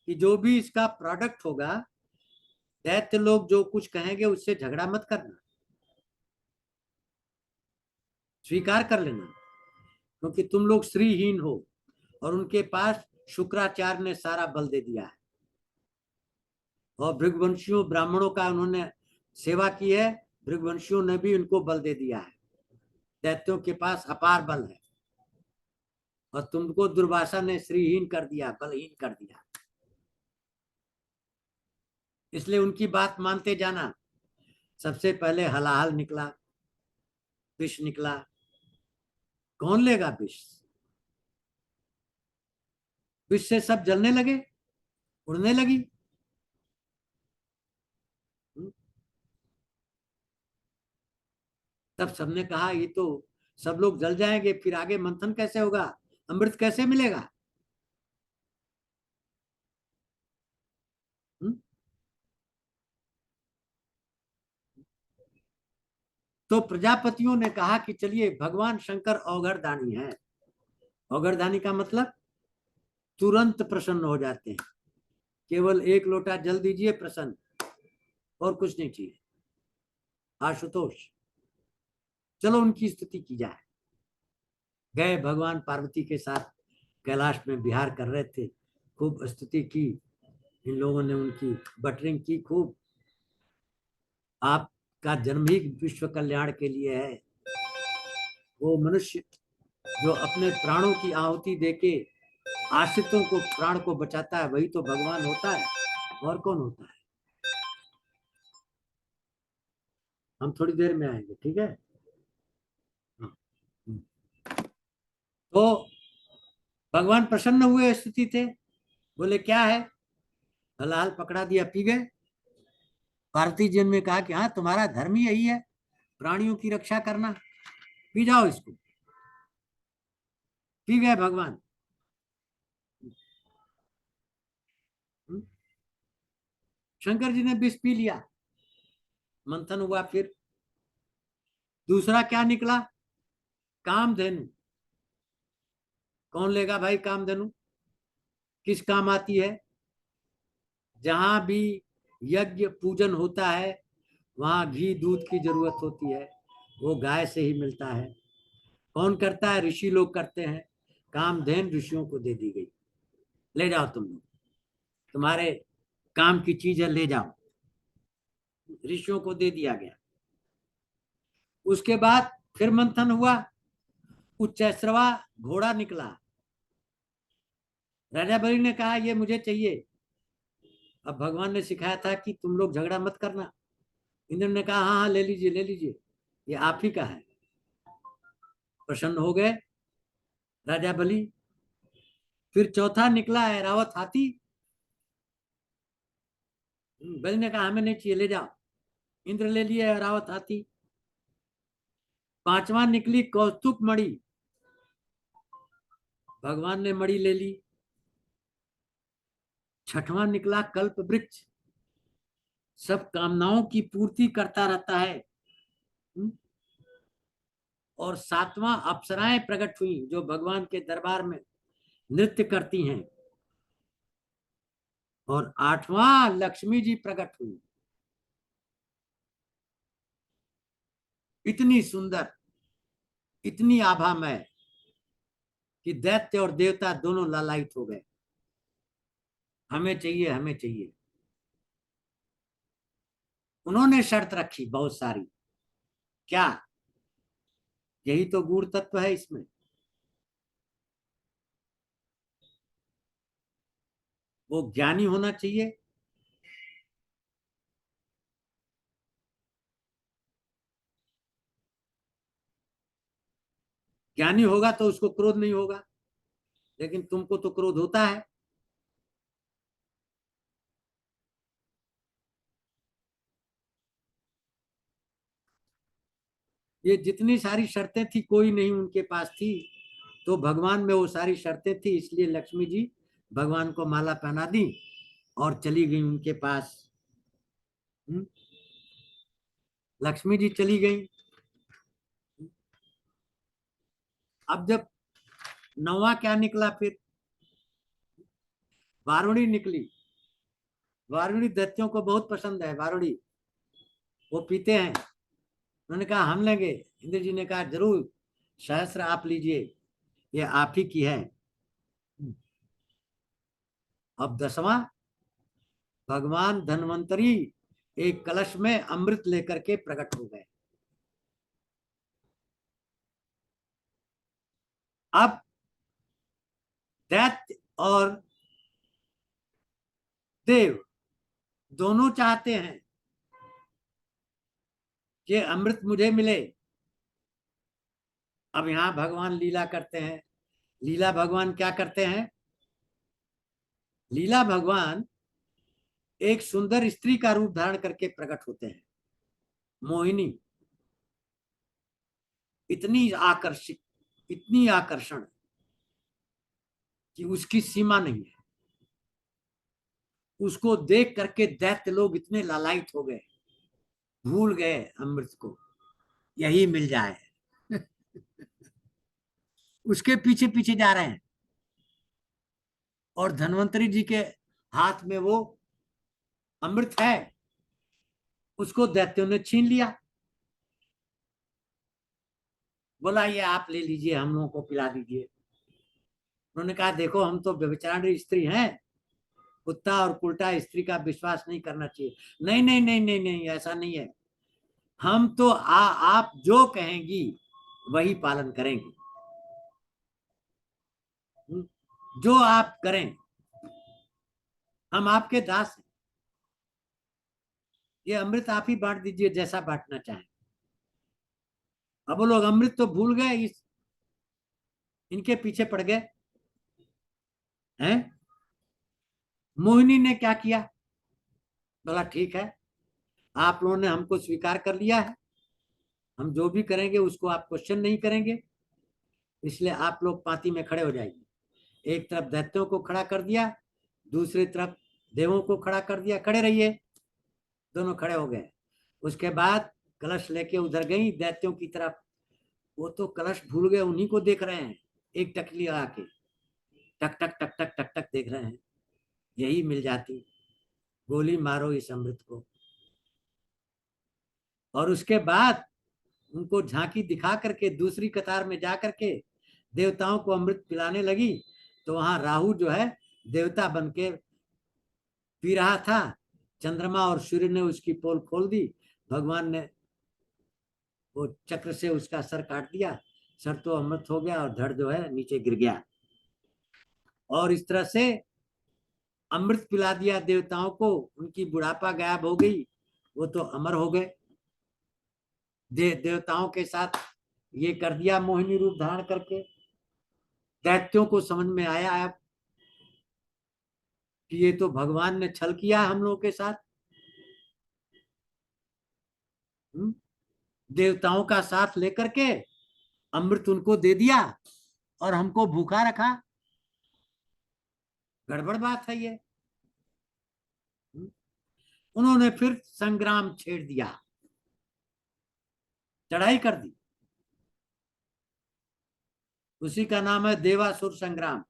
कि जो भी इसका प्रोडक्ट होगा, दैत्य लोग जो कुछ कहेंगे उससे झगड़ा मत करना, स्वीकार कर लेना, क्योंकि तुम लोग श्रीहीन हो और उनके पास शुक्राचार्य ने सारा बल दे दिया है, और भृगवंशियों ब्राह्मणों का उन्होंने सेवा की है। भृगवंशियों ने भी उनको बल दे दिया है। दैत्यों के पास अपार बल है, और तुमको दुर्वासा ने श्रीहीन कर दिया, बलहीन कर दिया। इसलिए उनकी बात मानते जाना। सबसे पहले हलाहल निकला, विष निकला। कौन लेगा विष? विष से सब जलने लगे, उड़ने लगी। तब सबने कहा ये तो सब लोग जल जाएंगे, फिर आगे मंथन कैसे होगा, अमृत कैसे मिलेगा? तो प्रजापतियों ने कहा कि चलिए, भगवान शंकर औघड़दानी है। औघड़दानी का मतलब तुरंत प्रसन्न हो जाते हैं, केवल एक लोटा जल दीजिए, प्रसन्न, और कुछ नहीं चाहिए। आशुतोष, चलो उनकी स्तुति की जाए। गए, भगवान पार्वती के साथ कैलाश में विहार कर रहे थे, खूब स्तुति की। इन लोगों ने उनकी बटरिंग की खूब। आपका जन्म ही विश्व कल्याण के लिए है। वो मनुष्य जो अपने प्राणों की आहुति देके आश्रितों को, प्राण को बचाता है, वही तो भगवान होता है, और कौन होता है। हम थोड़ी देर में आएंगे, ठीक है। तो भगवान प्रसन्न हुए, स्थिति थे, बोले क्या है? हलाल पकड़ा दिया, पी गए। पार्वती जी ने कहा कि हाँ, तुम्हारा धर्म ही यही है, प्राणियों की रक्षा करना, पी जाओ इसको। पी गए भगवान। शंकर जी ने विष पी लिया, मंथन हुआ। फिर दूसरा क्या निकला? कामधेनु। कौन लेगा भाई कामधेनु? किस काम आती है? जहां भी यज्ञ पूजन होता है, वहां घी दूध की जरूरत होती है, वो गाय से ही मिलता है। कौन करता है? ऋषि लोग करते हैं। कामधेन ऋषियों को दे दी गई, ले जाओ तुम लोग, तुम्हारे काम की चीज है, ले जाओ। ऋषियों को दे दिया गया। उसके बाद फिर मंथन हुआ, उच्चैश्रवा घोड़ा निकला। राजा बलि ने कहा ये मुझे चाहिए। अब भगवान ने सिखाया था कि तुम लोग झगड़ा मत करना। इंद्र ने कहा हाँ हाँ, ले लीजिए ले लीजिए, ये आप ही का है। प्रसन्न हो गए राजा बलि। फिर चौथा निकला है रावत हाथी। बलि ने कहा हमें नहीं चाहिए, ले जाओ। इंद्र ले लिए रावत हाथी। पांचवा निकली कौस्तुभ मणि। भगवान ने मणि ले ली। छठवां निकला कल्प वृक्ष, सब कामनाओं की पूर्ति करता रहता है। और सातवां अप्सराएं प्रकट हुई, जो भगवान के दरबार में नृत्य करती हैं। और आठवां लक्ष्मी जी प्रकट हुई, इतनी सुंदर, इतनी आभामय कि दैत्य और देवता दोनों लालायित हो गए। हमें चाहिए, हमें चाहिए। उन्होंने शर्त रखी बहुत सारी। क्या? यही तो गूढ़ तत्व है इसमें। वो ज्ञानी होना चाहिए। ज्ञानी होगा तो उसको क्रोध नहीं होगा, लेकिन तुमको तो क्रोध होता है। ये जितनी सारी शर्तें थी कोई नहीं उनके पास थी, तो भगवान में वो सारी शर्तें थी, इसलिए लक्ष्मी जी भगवान को माला पहना दी और चली गई उनके पास। लक्ष्मी जी चली गई। अब जब नौवा क्या निकला फिर, वारुणी निकली। वारुणी दैत्यों को बहुत पसंद है वारुणी, वो पीते हैं। उन्होंने कहा हम लेंगे। इंद्र जी ने कहा जरूर, सहस्त्र आप लीजिए, ये आप ही की है। अब 10वां, भगवान धन्वंतरी एक कलश में अमृत लेकर के प्रकट हो गए। अब दैत्य और देव दोनों चाहते हैं कि अमृत मुझे मिले। अब यहां भगवान लीला करते हैं। लीला भगवान क्या करते हैं? लीला भगवान एक सुंदर स्त्री का रूप धारण करके प्रकट होते हैं। मोहिनी, इतनी आकर्षित, इतनी आकर्षण कि उसकी सीमा नहीं है। उसको देख करके दैत्य लोग इतने लालायित हो गए, भूल गए अमृत को, यही मिल जाए। उसके पीछे पीछे जा रहे हैं, और धन्वंतरी जी के हाथ में वो अमृत है, उसको दैत्यों ने छीन लिया। बोला ये आप ले लीजिए, हम लोगों को पिला दीजिए। उन्होंने कहा देखो हम तो व्यभिचारिणी स्त्री हैं, कुत्ता और उल्टा स्त्री का विश्वास नहीं करना चाहिए। नहीं नहीं नहीं नहीं नहीं, ऐसा नहीं है। हम तो आप जो कहेंगी वही पालन करेंगे। जो आप करें, हम आपके दास हैं। ये अमृत आप ही बांट दीजिए जैसा बांटना चाहें। अब वो लोग अमृत तो भूल गए, इस इनके पीछे पड़ गए हैं। मोहिनी ने क्या किया? बोला ठीक है, आप लोगों ने हमको स्वीकार कर लिया है, हम जो भी करेंगे उसको आप क्वेश्चन नहीं करेंगे, इसलिए आप लोग पाती में खड़े हो जाइए। एक तरफ दैत्यों को खड़ा कर दिया, दूसरी तरफ देवों को खड़ा कर दिया, खड़े रहिए। दोनों खड़े हो गए। उसके बाद कलश लेके उधर गई दैत्यों की तरफ। वो तो कलश भूल गए, उन्हीं को देख रहे हैं, एक टकली लगा के टक टक टक टक टक टक देख रहे हैं। यही मिल जाती, गोली मारो इस अमृत को। और उसके बाद उनको झांकी दिखा करके दूसरी कतार में जा करके देवताओं को अमृत पिलाने लगी। तो वहां राहु जो है देवता बन के पी रहा था। चंद्रमा और सूर्य ने उसकी पोल खोल दी। भगवान ने वो चक्र से उसका सर काट दिया, सर तो अमृत हो गया और धड़ जो है नीचे गिर गया। और इस तरह से अमृत पिला दिया देवताओं को, उनकी बुढ़ापा गायब हो गई, वो तो अमर हो गए। देवताओं के साथ ये कर दिया मोहिनी रूप धारण करके। दैत्यों को समझ में आया अब कि ये तो भगवान ने छल किया हम लोगों के साथ। देवताओं का साथ लेकर के अमृत उनको दे दिया और हमको भूखा रखा। गड़बड़ बात है ये। उन्होंने फिर संग्राम छेड़ दिया, चढ़ाई कर दी। उसी का नाम है देवासुर संग्राम।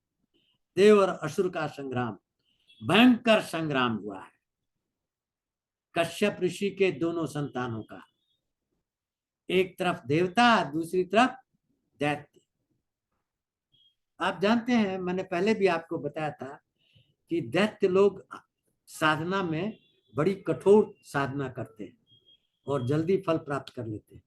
देव और असुर का संग्राम, भयंकर संग्राम हुआ है कश्यप ऋषि के दोनों संतानों का। एक तरफ देवता, दूसरी तरफ दैत्य। आप जानते हैं, मैंने पहले भी आपको बताया था कि दैत्य लोग साधना में बड़ी कठोर साधना करते हैं और जल्दी फल प्राप्त कर लेते हैं।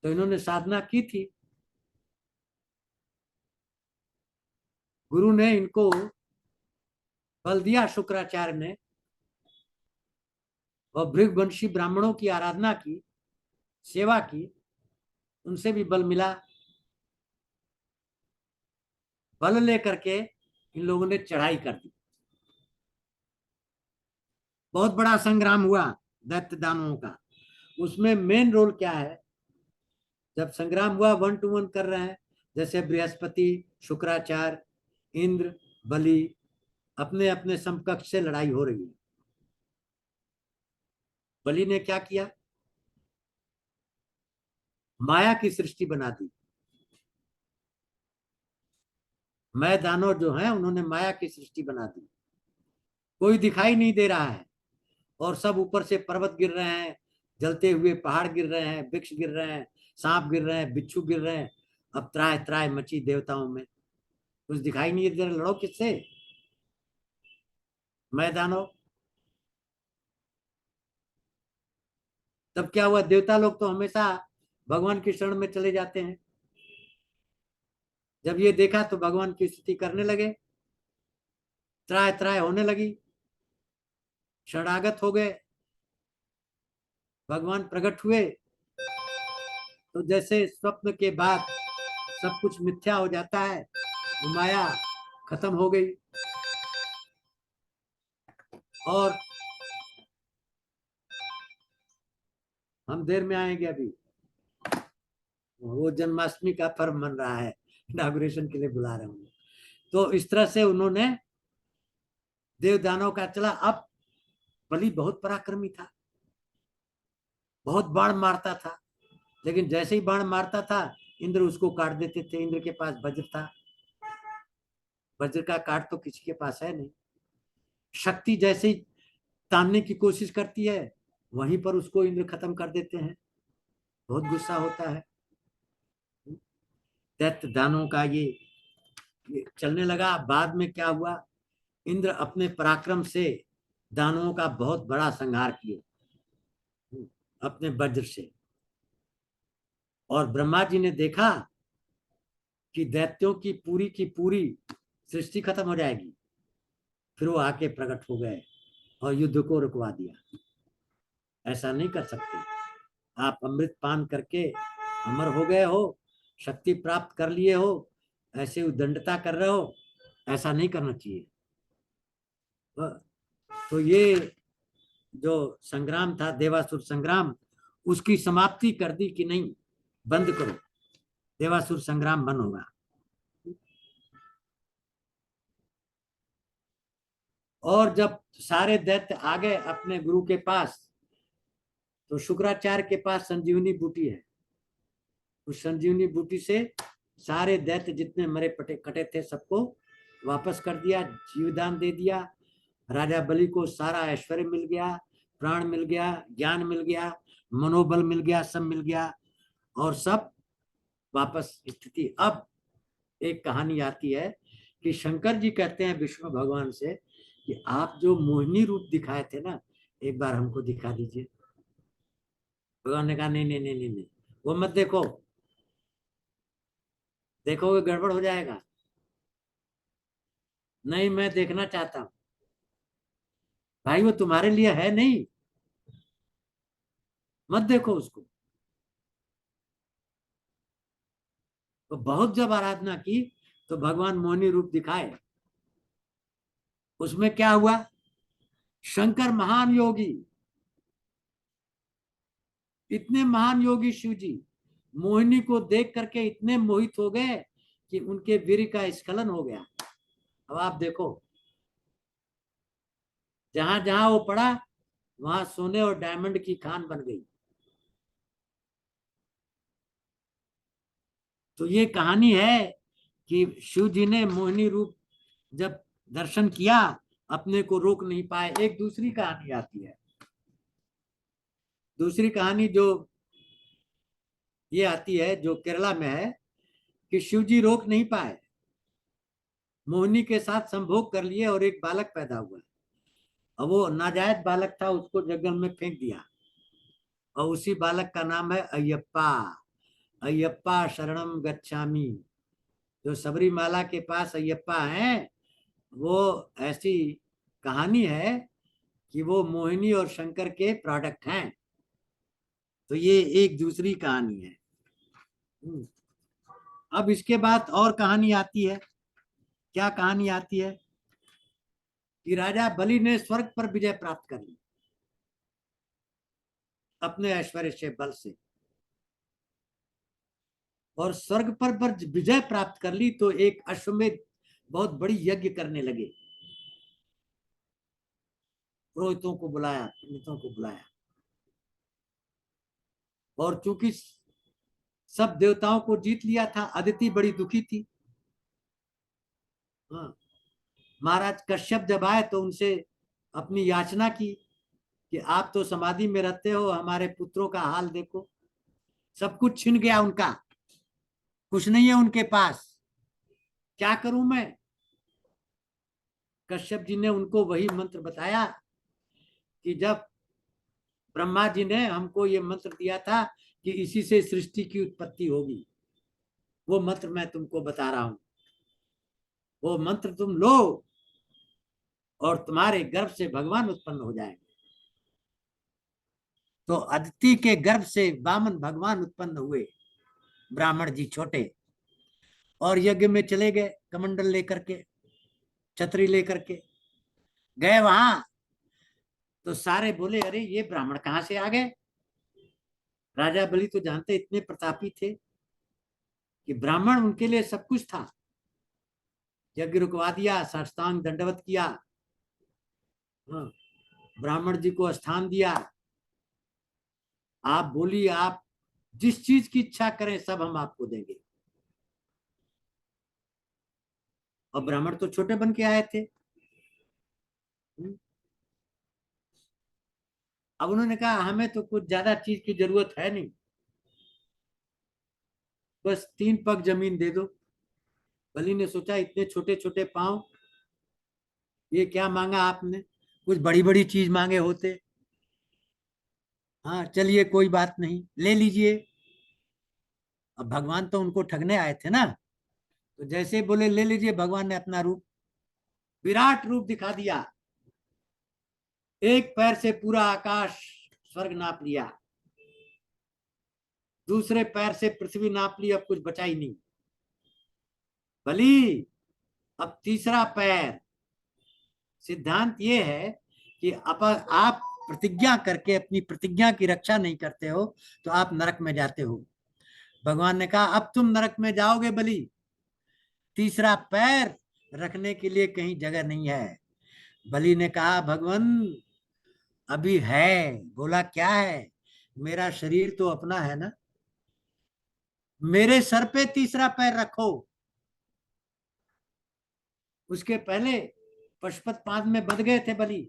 तो इन्होंने साधना की थी, गुरु ने इनको बल दिया, शुक्राचार्य ने, और भृगवंशी ब्राह्मणों की आराधना की, सेवा की, उनसे भी बल मिला। बल लेकर के इन लोगों ने चढ़ाई कर दी। बहुत बड़ा संग्राम हुआ दैत्य दानवों का। उसमें मेन रोल क्या है, जब संग्राम हुआ 1 to 1 कर रहे हैं, जैसे बृहस्पति, शुक्राचार्य, इंद्र, बलि, अपने अपने समकक्ष से लड़ाई हो रही है। बलि ने क्या किया, माया की सृष्टि बना दी। मैं दानव जो है उन्होंने माया की सृष्टि बना दी। कोई दिखाई नहीं दे रहा है और सब ऊपर से पर्वत गिर रहे हैं, जलते हुए पहाड़ गिर रहे हैं, वृक्ष गिर रहे हैं, सांप गिर रहे हैं, बिच्छू गिर रहे हैं। अब त्राय त्राय मची देवताओं में, कुछ दिखाई नहीं दे रहा, लड़ो किससे, मैं दानव। तब क्या हुआ, देवता लोग तो हमेशा भगवान की शरण में चले जाते हैं। जब ये देखा तो भगवान की स्तुति करने लगे, त्राय त्राय होने लगी, शरणागत हो गए, भगवान प्रकट हुए। तो जैसे स्वप्न के बाद सब कुछ मिथ्या हो जाता है, वो माया खत्म हो गई। और हम देर में आएंगे, अभी वो जन्माष्टमी का पर्व मन रहा है, इनागुरेशन के लिए बुला रहे होंगे। तो इस तरह से उन्होंने देव दानव का चला। अब बलि बहुत पराक्रमी था, बहुत बाण मारता था, लेकिन जैसे ही बाण मारता था इंद्र उसको काट देते थे। इंद्र के पास वज्र था, वज्र का काट तो किसी के पास है नहीं। शक्ति जैसे ही तानने की कोशिश करती है वहीं पर उसको इंद्र खत्म कर देते हैं। बहुत गुस्सा होता है। दैत्य दानों का ये चलने लगा। बाद में क्या हुआ, इंद्र अपने पराक्रम से दानवों का बहुत बड़ा संहार किए अपने वज्र से। और ब्रह्मा जी ने देखा कि दैत्यों की पूरी सृष्टि खत्म हो जाएगी। फिर वो आके प्रकट हो गए और युद्ध को रुकवा दिया। ऐसा नहीं कर सकते, आप अमृत पान करके अमर हो गए हो, शक्ति प्राप्त कर लिए हो, ऐसे उद्दंडता कर रहे हो, ऐसा नहीं करना चाहिए। तो ये जो संग्राम था, देवासुर संग्राम, उसकी समाप्ति कर दी कि नहीं, बंद करो, देवासुर संग्राम बंद होगा। और जब सारे दैत्य आ गए अपने गुरु के पास, तो शुक्राचार्य के पास संजीवनी बूटी है। उस संजीवनी बूटी से सारे दैत्य जितने मरे पटे कटे थे सबको वापस कर दिया, जीवदान दे दिया। राजा बलि को सारा ऐश्वर्य मिल गया, प्राण मिल गया, ज्ञान मिल गया, मनोबल मिल गया, सब मिल गया, और सब वापस स्थिति। अब एक कहानी आती है कि शंकर जी कहते हैं विष्णु भगवान से कि आप जो मोहिनी रूप दिखाए थे ना, एक बार हमको दिखा दीजिए। भगवान ने कहा नहीं नहीं नहीं नहीं नहीं, वो मत देखो, देखोगे गड़बड़ हो जाएगा। नहीं, मैं देखना चाहता हूं। भाई वो तुम्हारे लिए है नहीं, मत देखो उसको। तो बहुत जब आराधना की तो भगवान मोहिनी रूप दिखाए। उसमें क्या हुआ, शंकर महान योगी, इतने महान योगी शिव जी मोहिनी को देख करके इतने मोहित हो गए कि उनके वीर का स्खलन हो गया। अब आप देखो, जहां जहां वो पड़ा वहां सोने और डायमंड की खान बन गई। तो ये कहानी है कि शिव जी ने मोहिनी रूप जब दर्शन किया अपने को रोक नहीं पाए। एक दूसरी कहानी आती है, दूसरी कहानी जो ये आती है जो केरला में है, कि शिव जी रोक नहीं पाए, मोहिनी के साथ संभोग कर लिए और एक बालक पैदा हुआ। अब वो नाजायज बालक था, उसको जंगल में फेंक दिया, और उसी बालक का नाम है अयप्पा। अयप्पा शरणम गच्छामि। जो सबरीमाला के पास अयप्पा हैं, वो ऐसी कहानी है कि वो मोहिनी और शंकर के प्रोडक्ट हैं। तो ये एक दूसरी कहानी है। अब इसके बाद और कहानी आती है। क्या कहानी आती है कि राजा बलि ने स्वर्ग पर विजय प्राप्त कर ली अपने ऐश्वर्य से, बल से। और स्वर्ग पर विजय प्राप्त कर ली तो एक अश्वमेध बहुत बड़ी यज्ञ करने लगे। पुरोहितों को बुलाया, पंडितों को बुलाया, और चूंकि सब देवताओं को जीत लिया था, अदिति बड़ी दुखी थी। हाँ, महाराज कश्यप जब आए तो उनसे अपनी याचना की कि आप तो समाधि में रहते हो, हमारे पुत्रों का हाल देखो, सब कुछ छिन गया उनका, कुछ नहीं है उनके पास, क्या करूं मैं। कश्यप जी ने उनको वही मंत्र बताया कि जब ब्रह्मा जी ने हमको ये मंत्र दिया था कि इसी से सृष्टि की उत्पत्ति होगी, वो मंत्र मैं तुमको बता रहा हूं। वो मंत्र तुम लो और तुम्हारे गर्भ से भगवान उत्पन्न हो जाएंगे। तो अदिति के गर्भ से वामन भगवान उत्पन्न हुए, ब्राह्मण जी छोटे, और यज्ञ में चले गए कमंडल लेकर के, छतरी लेकर के गए वहां। तो सारे बोले, अरे ये ब्राह्मण कहां से आ गए। राजा बलि तो जानते इतने प्रतापी थे कि ब्राह्मण उनके लिए सब कुछ था। यज्ञ रुकवा दिया, साष्टांग दंडवत किया, हाँ, ब्राह्मण जी को स्थान दिया। आप बोलिए, आप जिस चीज की इच्छा करें सब हम आपको देंगे। और ब्राह्मण तो छोटे बन के आए थे। अब उन्होंने कहा हमें तो कुछ ज्यादा चीज की जरूरत है नहीं, बस 3 पग जमीन दे दो। बलि ने सोचा इतने छोटे छोटे पांव, ये क्या मांगा आपने, कुछ बड़ी बड़ी चीज मांगे होते। हाँ चलिए कोई बात नहीं, ले लीजिए। अब भगवान तो उनको ठगने आए थे ना, तो जैसे ही बोले ले लीजिए, भगवान ने अपना रूप, विराट रूप दिखा दिया। एक पैर से पूरा आकाश स्वर्ग नाप लिया, दूसरे पैर से पृथ्वी नाप ली, अब कुछ बचा ही नहीं। बलि, अब तीसरा पैर। सिद्धांत ये है कि आप प्रतिज्ञा करके अपनी प्रतिज्ञा की रक्षा नहीं करते हो तो आप नरक में जाते हो। भगवान ने कहा अब तुम नरक में जाओगे बलि, तीसरा पैर रखने के लिए कहीं जगह नहीं है। बलि ने कहा भगवान अभी है। बोला क्या है, मेरा शरीर तो अपना है ना, मेरे सर पे तीसरा पैर रखो। उसके पहले पशुपत पाद में बंध गए थे बलि,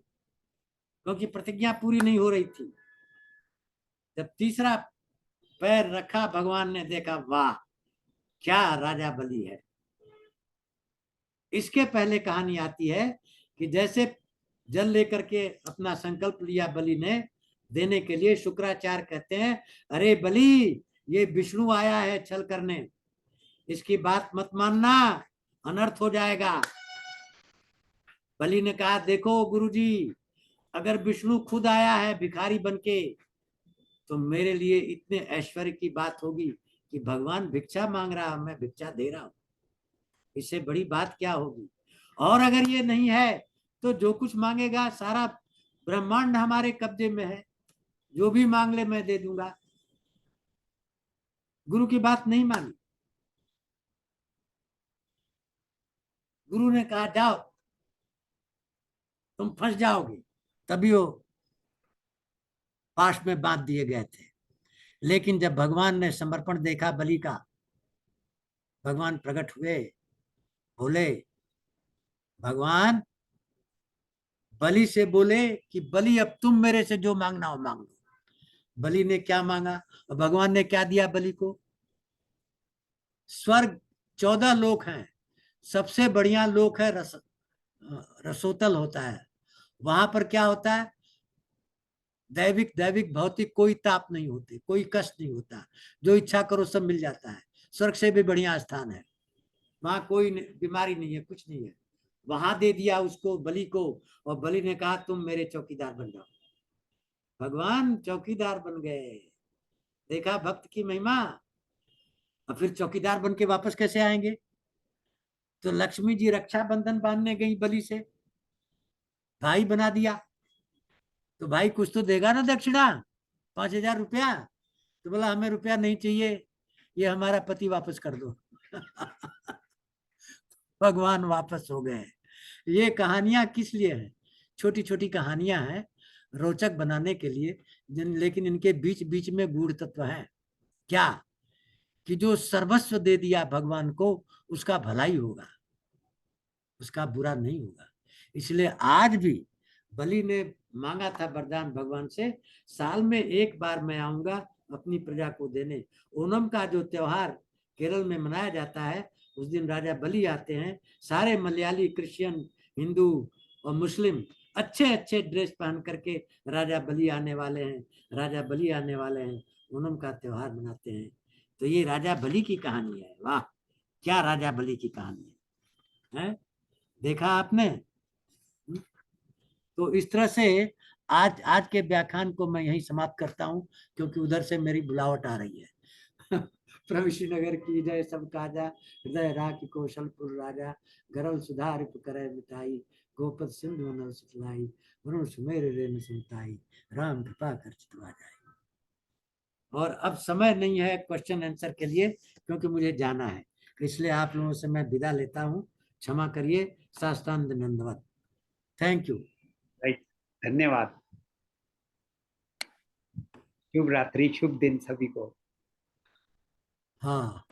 क्योंकि प्रतिज्ञा पूरी नहीं हो रही थी। जब तीसरा पैर रखा, भगवान ने देखा वाह क्या राजा बलि है। इसके पहले कहानी आती है कि जैसे जल लेकर के अपना संकल्प लिया बलि ने देने के लिए, शुक्राचार्य कहते हैं अरे बलि ये विष्णु आया है छल करने, इसकी बात मत मानना, अनर्थ हो जाएगा। बलि ने कहा देखो गुरुजी, अगर विष्णु खुद आया है भिखारी बनके तो मेरे लिए इतने ऐश्वर्य की बात होगी कि भगवान भिक्षा मांग रहा, मैं भिक्षा दे रहा हूं, इससे बड़ी बात क्या होगी। और अगर ये नहीं है तो जो कुछ मांगेगा सारा ब्रह्मांड हमारे कब्जे में है, जो भी मांग ले मैं दे दूंगा। गुरु की बात नहीं मानी। गुरु ने कहा जाओ तुम फंस जाओगे। तभी वो पाश में बांध दिए गए थे। लेकिन जब भगवान ने समर्पण देखा बलि का, भगवान प्रकट हुए, बोले भगवान बलि से बोले कि बलि अब तुम मेरे से जो मांगना हो मांग लो। बलि ने क्या मांगा, भगवान ने क्या दिया बलि को। स्वर्ग 14 लोक हैं, सबसे बढ़िया लोक है रसोतल होता है। वहां पर क्या होता है, दैविक दैविक भौतिक कोई ताप नहीं होती, कोई कष्ट नहीं होता, जो इच्छा करो सब मिल जाता है। स्वर्ग से भी बढ़िया स्थान है। वहां कोई बीमारी नहीं है, कुछ नहीं है। वहां दे दिया उसको, बलि को, और बलि ने कहा तुम मेरे चौकीदार बन जाओ। भगवान चौकीदार बन गए। देखा भक्त की महिमा। और फिर चौकीदार बन के वापस कैसे आएंगे? तो लक्ष्मी जी रक्षा बंधन बांधने गई बलि से, भाई बना दिया। तो भाई कुछ तो देगा ना दक्षिणा, 5,000 रुपया। तो बोला हमें रुपया नहीं चाहिए, ये हमारा पति वापस कर दो। भगवान वापस हो गए। ये कहानियां किस लिए है? छोटी छोटी कहानियां हैं, रोचक बनाने के लिए, लेकिन इनके बीच बीच में गूढ़ तत्व है। क्या? कि जो सर्वस्व दे दिया भगवान को, उसका भलाई होगा, उसका बुरा नहीं होगा। इसलिए आज भी बलि ने मांगा था वरदान भगवान से, साल में एक बार मैं आऊंगा अपनी प्रजा को देने। ओणम का जो त्योहार केरल में मनाया जाता है, उस दिन राजा बलि आते हैं। सारे मलयाली, क्रिश्चियन, हिंदू और मुस्लिम अच्छे अच्छे ड्रेस पहन करके राजा बलि आने वाले हैं, राजा बलि आने वाले हैं, ओणम का त्योहार मनाते हैं। तो ये राजा बलि की कहानी है। वाह, क्या राजा बलि की कहानी है? देखा आपने? तो इस तरह से आज आज के व्याख्यान को मैं यही समाप्त करता हूँ, क्योंकि उधर से मेरी बुलावट आ रही है। प्रभु श्रीनगर की जय, सब काजा, हृदय राखी कौशलपुर राजा, गरल सुधार करे मिठाई, गोपद सिंधु नर सुतलाई, वरुण सुमेर रेन सुनताई, राम कृपा कर चितवा जाए। और अब समय नहीं है क्वेश्चन आंसर के लिए, क्योंकि मुझे जाना है, इसलिए आप लोगों से मैं विदा लेता हूँ। क्षमा करिए, साष्टांग दंडवत। Thank you. राइट, धन्यवाद। शुभ रात्रि, शुभ दिन सभी को। हाँ।